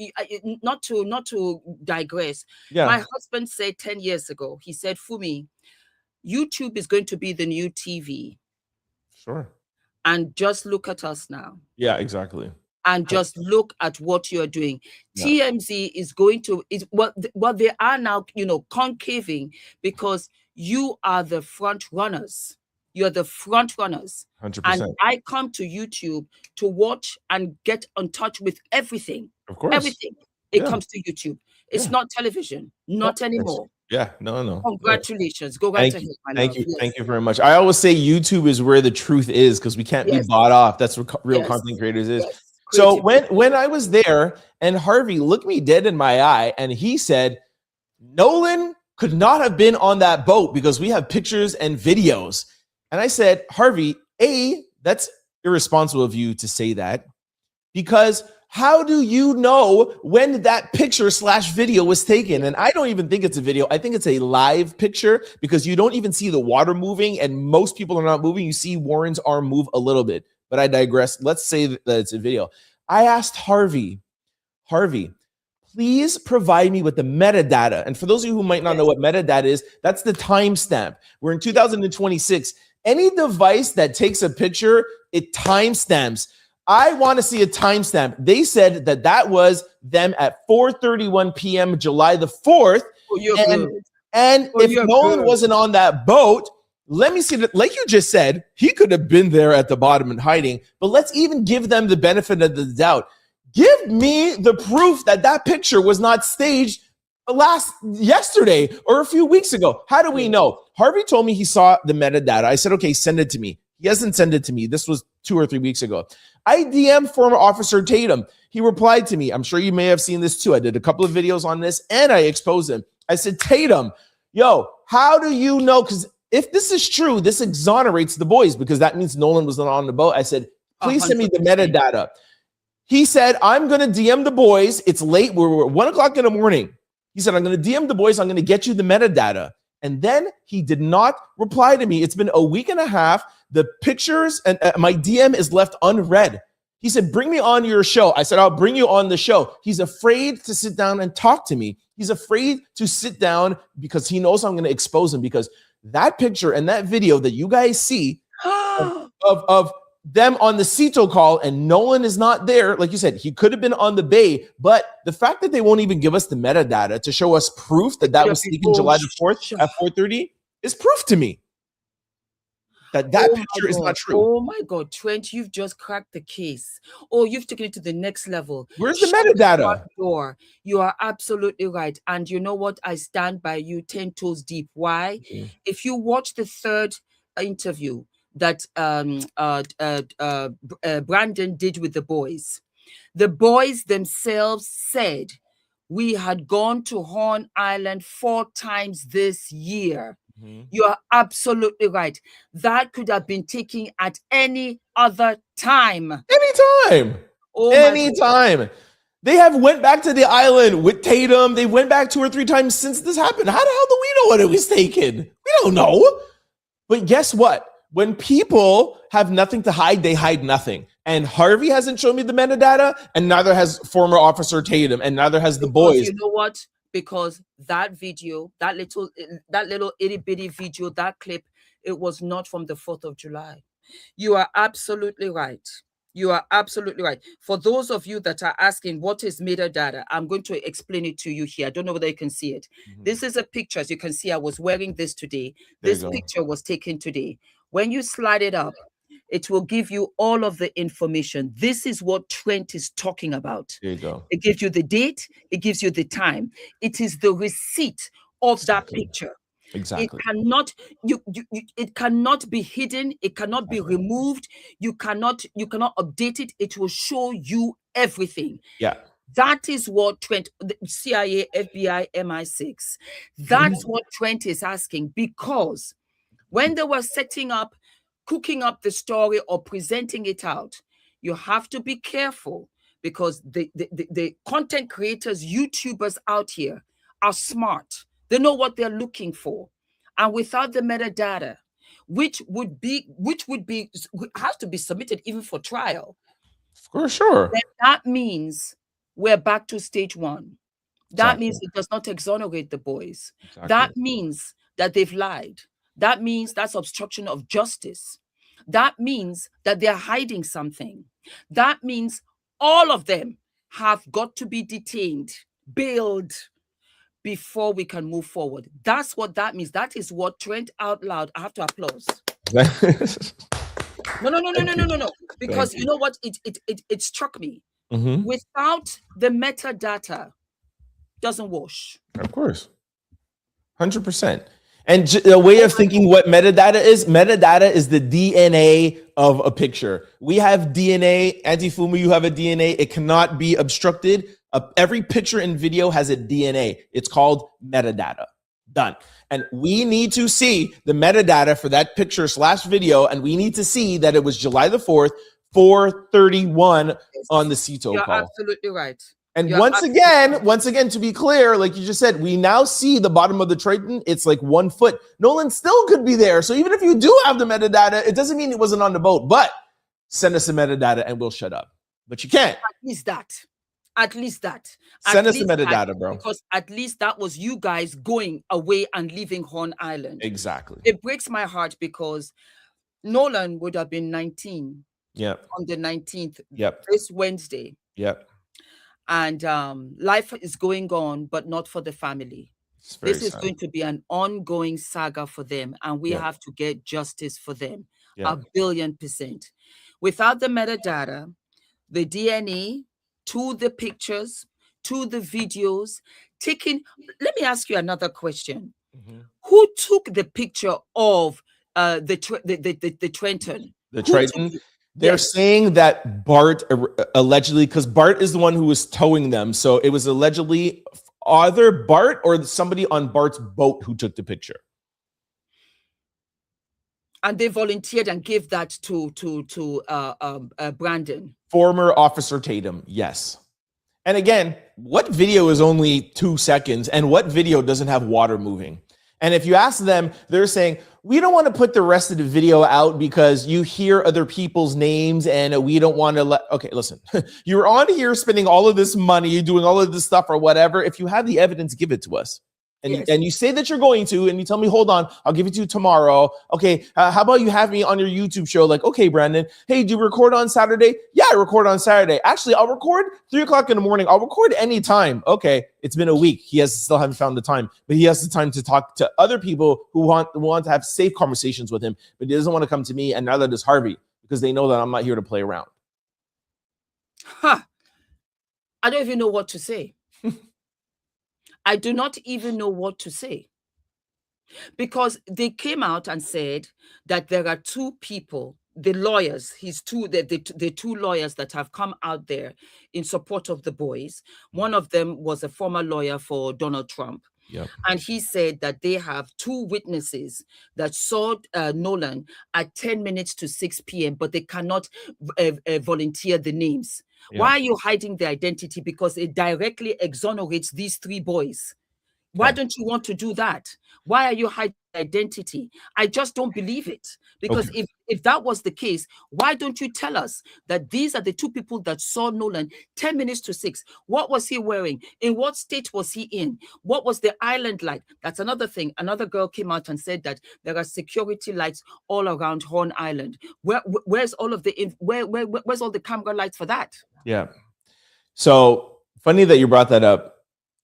not to digress. Yeah. My husband said 10 years ago, he said, Fumi, YouTube is going to be the new TV. Sure. And just look at us now. Yeah, exactly. And just look at what you're doing. Yeah. TMZ is going to what they are now, concaving because you are the front runners. You're the front runners. 100%. And I come to YouTube to watch and get in touch with everything. Of course. Everything. It comes to YouTube. It's not television. Not anymore. Yeah, no. Congratulations. Go right ahead. Thank you. Thank you very much. I always say YouTube is where the truth is because we can't be bought off. That's what real content creators is. Yes. So when I was there and Harvey looked me dead in my eye and he said, Nolan could not have been on that boat because we have pictures and videos. And I said, Harvey, that's irresponsible of you to say that because how do you know when that picture / video was taken? And I don't even think it's a video. I think it's a live picture because you don't even see the water moving and most people are not moving. You see Warren's arm move a little bit, but I digress. Let's say that it's a video. I asked Harvey, please provide me with the metadata. And for those of you who might not know what metadata is, that's the timestamp. We're in 2026. Any device that takes a picture, it timestamps. I want to see a timestamp. They said that was them at 4:31 p.m. July the 4th. And if Nolan wasn't on that boat, let me see that. Like you just said, he could have been there at the bottom and hiding. But let's even give them the benefit of the doubt. Give me the proof that picture was not staged yesterday or a few weeks ago. How do we know? Harvey told me he saw the metadata. I said, okay, send it to me. He hasn't sent it to me. This was 2 or 3 weeks ago. I DM'd former Officer Tatum. He replied to me. I'm sure you may have seen this too. I did a couple of videos on this and I exposed him. I said, Tatum, yo, how do you know? Because if this is true, this exonerates the boys because that means Nolan was not on the boat. I said, please send me the metadata. He said, I'm going to DM the boys. It's late. We're 1 o'clock in the morning. He said, I'm going to DM the boys. I'm going to get you the metadata. And then he did not reply to me. It's been a week and a half. The pictures and my DM is left unread. He said, bring me on your show. I said, I'll bring you on the show. He's afraid to sit down and talk to me. He's afraid to sit down because he knows I'm going to expose him because that picture and that video that you guys see of them on the Cito call and Nolan is not there. Like you said, he could have been on the bay, but the fact that they won't even give us the metadata to show us proof that was taken July the 4th at 4:30 is proof to me. that picture is not true. Oh my God, Trent, you've just cracked the case. Oh, you've taken it to the next level. Where's the metadata? You are absolutely right. And you know what? I stand by you 10 toes deep. Why? If you watch the third interview that Brandon did with the boys themselves said, we had gone to Horn Island 4 times this year. You are absolutely right. That could have been taken at any other time. Anytime. Anytime. They have went back to the island with Tatum. They went back 2 or 3 times since this happened. How the hell do we know when it was taken? We don't know. But guess what? When people have nothing to hide, they hide nothing. And Harvey hasn't shown me the metadata, and neither has former Officer Tatum, and neither has the boys. You know what? Because that video, that little itty bitty video, that clip, it was not from the 4th of July. You are absolutely right. You are absolutely right. For those of you that are asking what is metadata, I'm going to explain it to you here. I don't know whether you can see it. This is a picture. As you can see, I was wearing this today. This picture was taken today. When you slide it up, it will give you all of the information. This is what Trent is talking about. There you go. It gives you the date. It gives you the time. It is the receipt of that picture. Exactly. It cannot it cannot be hidden. It cannot be removed. You cannot update it. It will show you everything. Yeah. That is what Trent, the CIA, FBI, MI6. That's what Trent is asking, because when they were setting up, cooking up the story or presenting it out, you have to be careful, because the content creators, YouTubers out here are smart. They know what they're looking for. And without the metadata, which has to be submitted even for trial. For sure. Then that means we're back to stage 1. That means it does not exonerate the boys. That means that they've lied. That means that's obstruction of justice. That means that they're hiding something. That means all of them have got to be detained, bailed, before we can move forward. That's what that means. That is what Trent Out Loud. I have to applause. No. Because you know what? It struck me. Without the metadata, doesn't wash. Of course. 100%. And a way of thinking what metadata is the DNA of a picture. We have DNA, Anti-Fumi, you have a DNA. It cannot be obstructed. Every picture and video has a DNA. It's called metadata. Done. And we need to see the metadata for that picture / video, and we need to see that it was July the 4th, 4:31 on the CETO You're call. Absolutely right. And once again, to be clear, like you just said, we now see the bottom of the Triton. It's like 1 foot. Nolan still could be there. So even if you do have the metadata, it doesn't mean it wasn't on the boat. But send us the metadata and we'll shut up. But you can't. At least that. Send us the metadata, bro. Because at least that was you guys going away and leaving Horn Island. Exactly. It breaks my heart because Nolan would have been 19. Yep. On the 19th. Yep. This Wednesday. Yep. And life is going on, but not for the family. This is going to be an ongoing saga for them, and we have to get justice for them. 1,000,000,000%. Without the metadata, the DNA, to the pictures, to the videos, taking. Let me ask you another question. Who took the picture of the Trenton? The Triton? They're saying that Bart allegedly, because Bart is the one who was towing them. So it was allegedly either Bart or somebody on Bart's boat who took the picture. And they volunteered and gave that to Brandon. Former Officer Tatum, yes. And again, what video is only 2 seconds and what video doesn't have water moving? And if you ask them, they're saying, we don't want to put the rest of the video out because you hear other people's names and we don't want to let. Okay, listen, you're on here spending all of this money, doing all of this stuff or whatever. If you have the evidence, give it to us. and you say that you're going to, and you tell me, hold on, I'll give it to you tomorrow. Okay, how about you have me on your YouTube show? Like, okay, Brandon, hey, do you record on Saturday? Yeah, I record on Saturday. Actually, I'll record 3 o'clock in the morning. I'll record anytime. Okay, it's been a week. He still haven't found the time, but he has the time to talk to other people who want to have safe conversations with him, but he doesn't want to come to me, and neither does Harvey, because they know that I'm not here to play around. I don't even know what to say. I do not even know what to say. Because they came out and said that there are 2 people, the lawyers, the 2 lawyers that have come out there in support of the boys. One of them was a former lawyer for Donald Trump. Yep. And he said that they have 2 witnesses that saw Nolan at 10 minutes to 6 p.m., but they cannot volunteer the names. Yep. Why are you hiding the identity? Because it directly exonerates these 3 boys. Why don't you want to do that? Why are you hiding identity? I just don't believe it. Because if that was the case, why don't you tell us that these are the 2 people that saw Nolan 10 minutes to 6? What was he wearing? In what state was he in? What was the island like? That's another thing. Another girl came out and said that there are security lights all around Horn Island. Where's all of the where's all the camera lights for that? Yeah. So funny that you brought that up.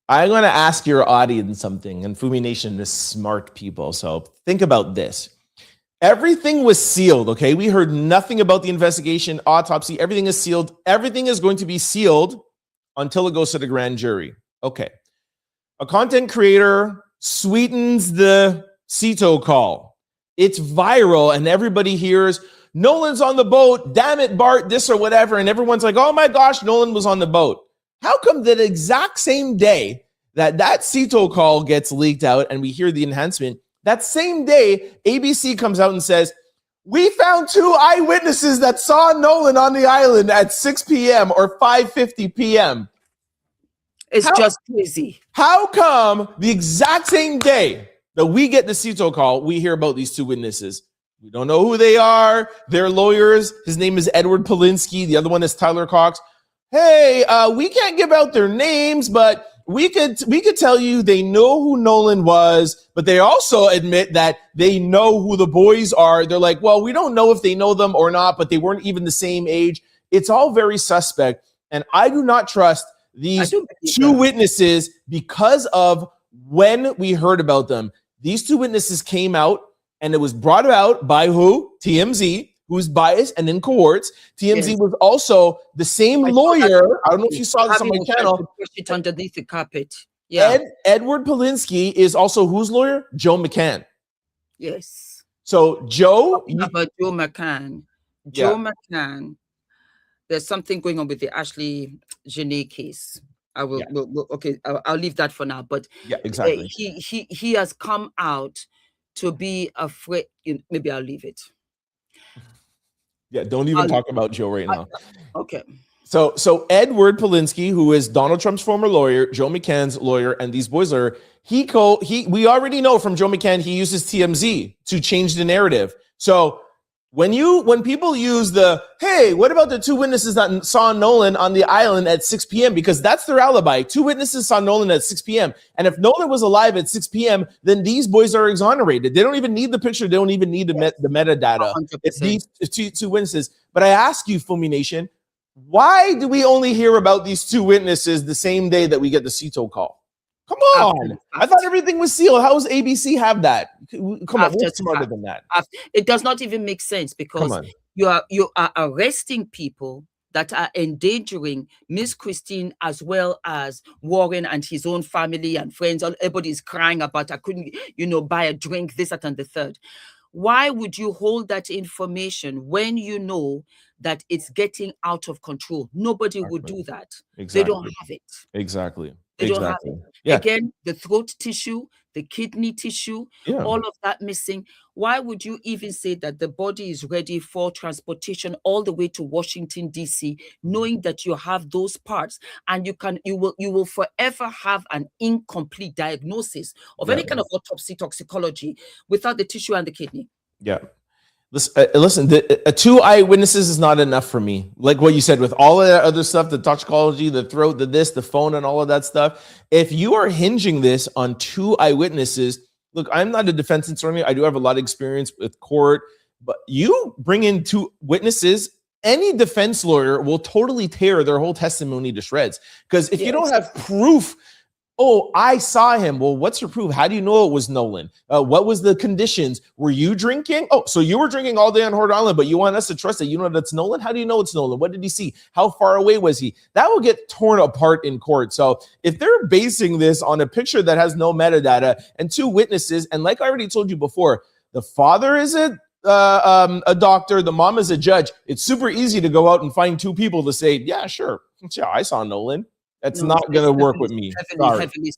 I'm going to ask your audience something, and FumiNation is smart people. So think about this. Everything was sealed, okay? We heard nothing about the investigation, autopsy. Everything is sealed. Everything is going to be sealed until it goes to the grand jury. Okay. A content creator sweetens the CETO call. It's viral, and everybody hears, Nolan's on the boat. Damn it, Bart, this or whatever. And everyone's like, oh my gosh, Nolan was on the boat. How come that exact same day that CETO call gets leaked out and we hear the enhancement, that same day, ABC comes out and says, we found 2 eyewitnesses that saw Nolan on the island at 6 p.m. or 5:50 p.m. It's just crazy. How come the exact same day that we get the CETO call, we hear about these 2 witnesses? We don't know who they are. They're lawyers. His name is Edward Polinsky. The other one is Tyler Cox. Hey, we can't give out their names, but we could tell you they know who Nolan was, but they also admit that they know who the boys are. They're like, well, we don't know if they know them or not, but they weren't even the same age. It's all very suspect, and I do not trust these 2 witnesses because of when we heard about them. These 2 witnesses came out, and it was brought out by who? TMZ. Who's biased and in cohorts. TMZ was also the same lawyer. I don't know if you saw this on my channel. Push it underneath the carpet. Yeah. Edward Polinsky is also whose lawyer? Joe McCann. Yes. So Joe. About Joe McCann. Joe McCann. There's something going on with the Ashley Genet case. I will. I'll leave that for now. But yeah, exactly. He has come out to be afraid. Maybe I'll leave it. Yeah, don't even talk about Joe right now. Okay. So Edward Polinsky, who is Donald Trump's former lawyer, Joe McCann's lawyer, and these boys' lawyer, we already know from Joe McCann he uses TMZ to change the narrative. So when people use the, hey, what about the 2 witnesses that saw Nolan on the island at 6 p.m.? Because that's their alibi. 2 witnesses saw Nolan at 6 p.m. And if Nolan was alive at 6 p.m., then these boys are exonerated. They don't even need the picture. They don't even need the metadata. 100%. It's these 2 witnesses. But I ask you, FumiNation, why do we only hear about these 2 witnesses the same day that we get the CETO call? Come on. I thought everything was sealed. How does ABC have that? Come on, we're smarter than that. It does not even make sense because you are arresting people that are endangering Miss Christine as well as Warren and his own family and friends. Everybody's crying about, I couldn't, buy a drink, this, that, and the third. Why would you hold that information when you know that it's getting out of control? Nobody would do that. Exactly. They don't have it. Exactly. They don't have it. Yeah. Again, the throat tissue, the kidney tissue, all of that missing. Why would you even say that the body is ready for transportation all the way to Washington, D.C., knowing that you have those parts and you will forever have an incomplete diagnosis of any kind of autopsy toxicology without the tissue and the kidney? Yeah. Listen, two eyewitnesses is not enough for me. Like what you said, with all of that other stuff, the toxicology, the throat, the phone, and all of that stuff. If you are hinging this on two eyewitnesses, look, I'm not a defense attorney. I do have a lot of experience with court, but you bring in two witnesses, any defense lawyer will totally tear their whole testimony to shreds. Because if you don't have proof, oh, I saw him. Well, what's your proof? How do you know it was Nolan? What was the conditions? Were you drinking? Oh, so you were drinking all day on Horde Island, but you want us to trust that you know that's Nolan? How do you know it's Nolan? What did he see? How far away was he? That will get torn apart in court. So if they're basing this on a picture that has no metadata and two witnesses, and like I already told you before, the father is a doctor, the mom is a judge. It's super easy to go out and find two people to say, yeah, sure. Yeah, I saw Nolan. That's not going to work with me. Heavily.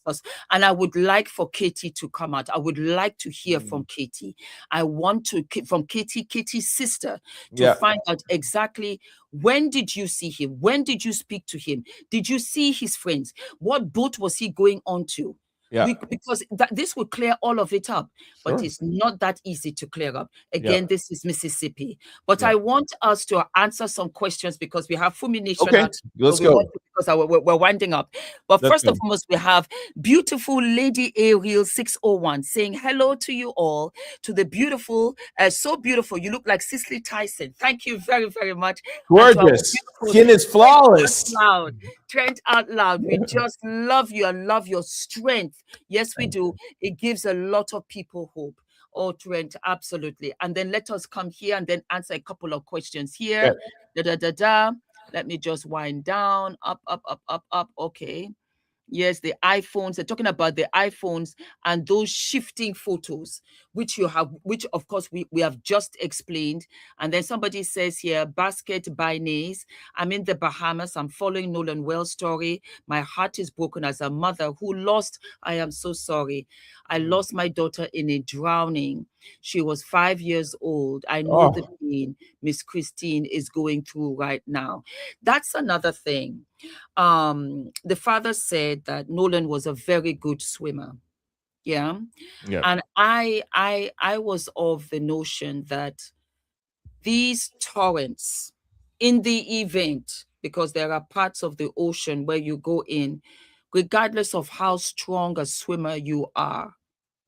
And I would like for Katie to come out. I would like to hear from Katie. I want to, from Katie's sister, to find out exactly when did you see him? When did you speak to him? Did you see his friends? What boat was he going on to? Because this would clear all of it up, but it's not that easy to clear up. Again, this is Mississippi. But I want us to answer some questions because we have FumiNation. Okay, let's go. Because we're winding up. But first and foremost, we have beautiful Lady Ariel 601 saying hello to you all, to the beautiful, so beautiful. You look like Cicely Tyson. Thank you very, very much. Gorgeous. Skin is flawless. Trent Out Loud. We just love you and love your strength. Yes, we do. It gives a lot of people hope. Oh, Trent, absolutely. And then let us come here and then answer a couple of questions here. Let me just wind down. Up. Okay. Yes, the iPhones. They're talking about the iPhones and those shifting photos, which of course we have just explained. And then somebody says here, basket by Nays. I'm in the Bahamas. I'm following Nolan Wells' story. My heart is broken as a mother who lost. I am so sorry. I lost my daughter in a drowning. She was 5 years old. I know the pain Miss Christine is going through right now. That's another thing. The father said that Nolan was a very good swimmer. Yeah. And I was of the notion that these torrents in the event, because there are parts of the ocean where you go in, regardless of how strong a swimmer you are,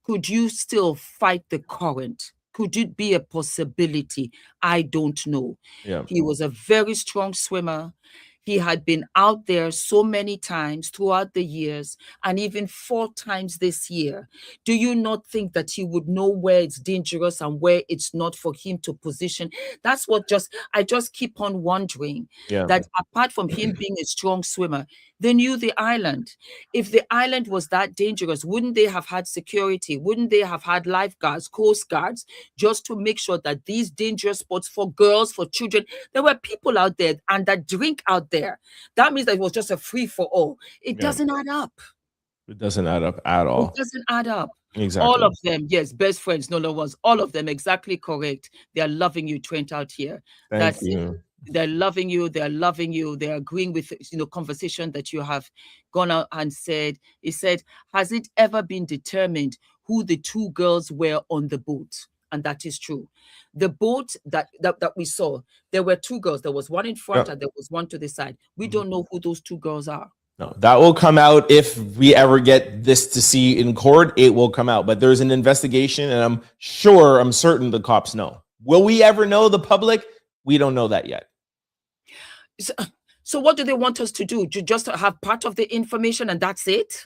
could you still fight the current? Could it be a possibility? I don't know. He was a very strong swimmer. He had been out there so many times throughout the years, and even 4 times this year. Do you not think that he would know where it's dangerous and where it's not for him to position? That's what I just keep on wondering that apart from him being a strong swimmer, they knew the island. If the island was that dangerous, wouldn't they have had security? Wouldn't they have had lifeguards, coast guards, just to make sure that these dangerous spots for girls, for children, there were people out there and that drink out there. That means that it was just a free for all. It doesn't add up. It doesn't add up at all. It doesn't add up. Exactly. All of them, yes, best friends, Nolan Wells, all of them, exactly correct. They are loving you, Trent, out here. Thank you. They're loving you. They're loving you. They're agreeing with, conversation that you have gone out and said. He said, has it ever been determined who the 2 girls were on the boat? And that is true. The boat that we saw, there were 2 girls. There was one in front and there was one to the side. We don't know who those 2 girls are. No, that will come out if we ever get this to see in court. It will come out. But there's an investigation, and I'm certain the cops know. Will we ever know, the public? We don't know that yet. So what do they want us to do? Just to have part of the information and that's it?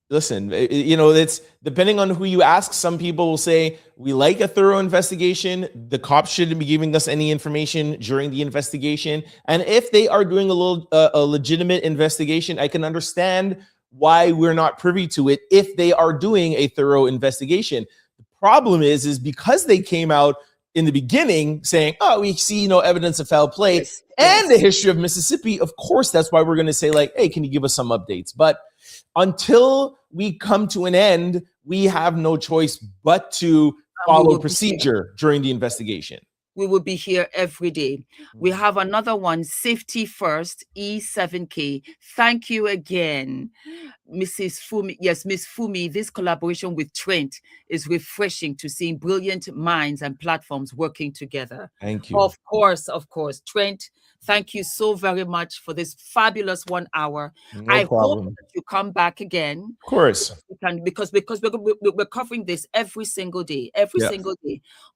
Listen, it's depending on who you ask. Some people will say, we like a thorough investigation. The cops shouldn't be giving us any information during the investigation. And if they are doing a legitimate investigation, I can understand why we're not privy to it if they are doing a thorough investigation. The problem is because they came out in the beginning saying, oh, we see no evidence of foul play and the history of Mississippi. Of course, that's why we're going to say, like, hey, can you give us some updates? But until we come to an end, we have no choice but to follow procedure during the investigation. we will be here every day. We have another one, Safety First, E7K. Thank you again, Mrs. Fumi. Yes, Miss Fumi, this collaboration with Trent is refreshing to see brilliant minds and platforms working together. Thank you. Of course. Trent, thank you so very much for this fabulous 1 hour. No problem. Hope that you come back again. Of course. Because we're covering this every single day,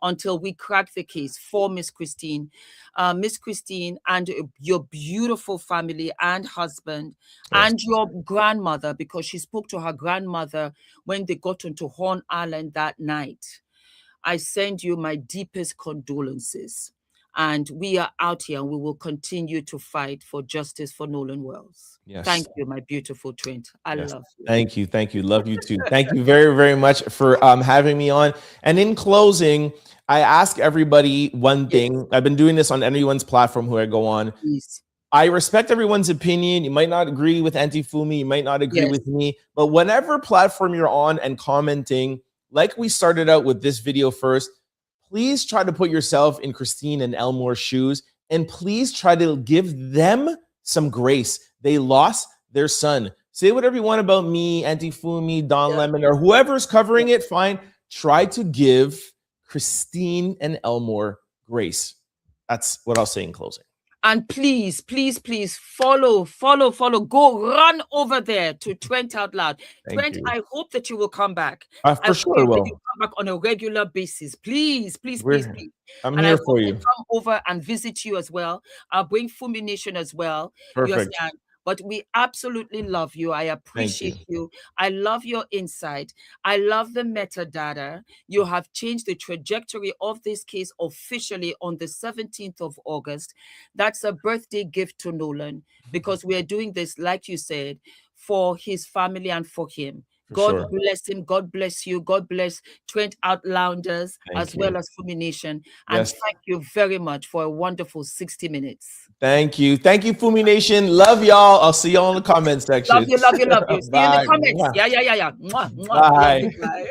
until we crack the case for Miss Christine. Miss Christine and your beautiful family and husband and your grandmother, because she spoke to her grandmother when they got into Horn Island that night. I send you my deepest condolences. And we are out here and we will continue to fight for justice for Nolan Wells. Yes. Thank you, my beautiful Trent. I love you. Thank you. Thank you. Love you too. Thank you very, very much for having me on. And in closing, I ask everybody one thing. I've been doing this on anyone's platform who I go on. Please. I respect everyone's opinion. You might not agree with Auntie Fumi. You might not agree with me. But whatever platform you're on and commenting, like we started out with this video first, please try to put yourself in Christine and Elmore's shoes, and please try to give them some grace. They lost their son. Say whatever you want about me, Auntie Fumi, Don Lemon, or whoever's covering it, fine. Try to give Christine and Elmore grace. That's what I'll say in closing. And please, please, please follow. Go run over there to Trent Out Loud. Trent, I hope that you will come back. For sure I will. You come back on a regular basis. Please. I'm here for you. Come over and visit you as well. I'll bring FumiNation as well. Perfect. But we absolutely love you. I appreciate you. I love your insight. I love the metadata. You have changed the trajectory of this case officially on the 17th of August. That's a birthday gift to Nolan, because we are doing this, like you said, for his family and for him. God bless him. God bless you. God bless Trent Outlanders as well as FumiNation. And thank you very much for a wonderful 60 minutes. Thank you. Thank you, FumiNation. Love y'all. I'll see y'all in the comment section. Love you. See you in the comments. Yeah. Bye. Bye.